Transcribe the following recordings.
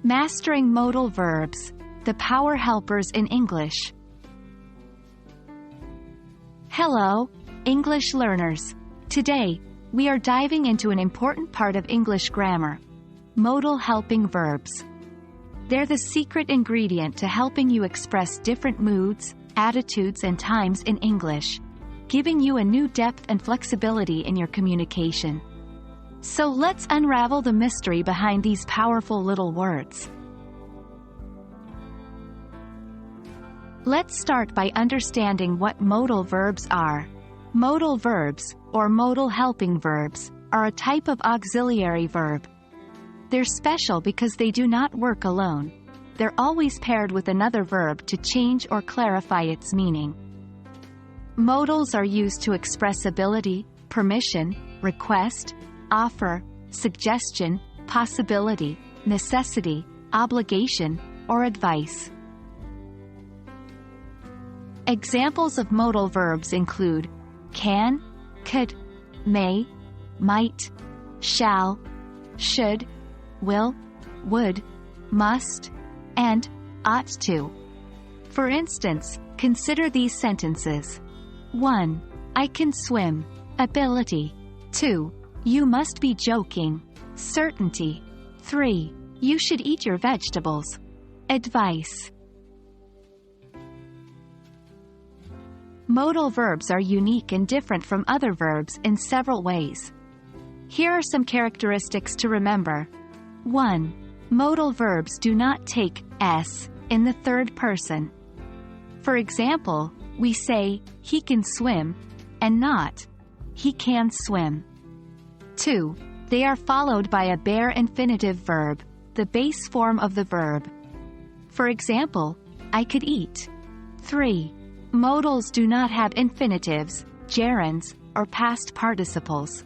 Mastering modal verbs, the power helpers in English. Hello, English learners. Today, we are diving into an important part of English grammar: modal helping verbs. They're the secret ingredient to helping you express different moods, attitudes, and times in English, giving you a new depth and flexibility in your communication. So let's unravel the mystery behind these powerful little words. Let's start by understanding what modal verbs are. Modal verbs, or modal helping verbs, are a type of auxiliary verb. They're special because they do not work alone. They're always paired with another verb to change or clarify its meaning. Modals are used to express ability, permission, request, offer, suggestion, possibility, necessity, obligation, or advice. Examples of modal verbs include can, could, may, might, shall, should, will, would, must, and ought to. For instance, consider these sentences. 1. I can swim. Ability. 2. You must be joking. Certainty. 3. You should eat your vegetables. Advice. Modal verbs are unique and different from other verbs in several ways. Here are some characteristics to remember. 1. Modal verbs do not take s in the third person. For example, we say, he can swim, and not, he can swim. 2. They are followed by a bare infinitive verb, the base form of the verb. For example, I could eat. 3. Modals do not have infinitives, gerunds, or past participles.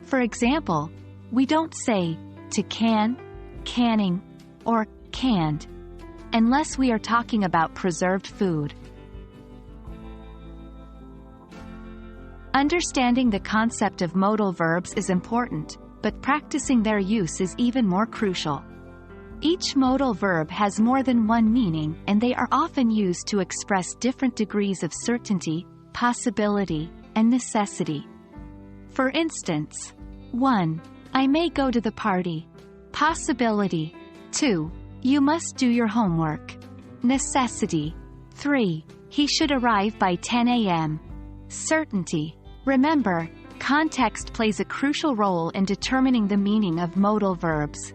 For example, we don't say, to can, canning, or canned, unless we are talking about preserved food. Understanding the concept of modal verbs is important, but practicing their use is even more crucial. Each modal verb has more than one meaning, and they are often used to express different degrees of certainty, possibility, and necessity. For instance, 1. I may go to the party. Possibility. 2. You must do your homework. Necessity. 3. He should arrive by 10 a.m. Certainty. Remember, context plays a crucial role in determining the meaning of modal verbs.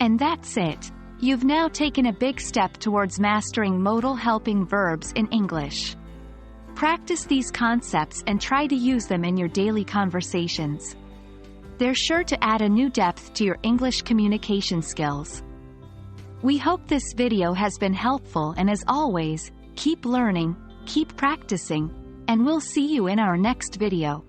And that's it. You've now taken a big step towards mastering modal helping verbs in English. Practice these concepts and try to use them in your daily conversations. They're sure to add a new depth to your English communication skills. We hope this video has been helpful, and as always, keep learning, keep practicing, and we'll see you in our next video.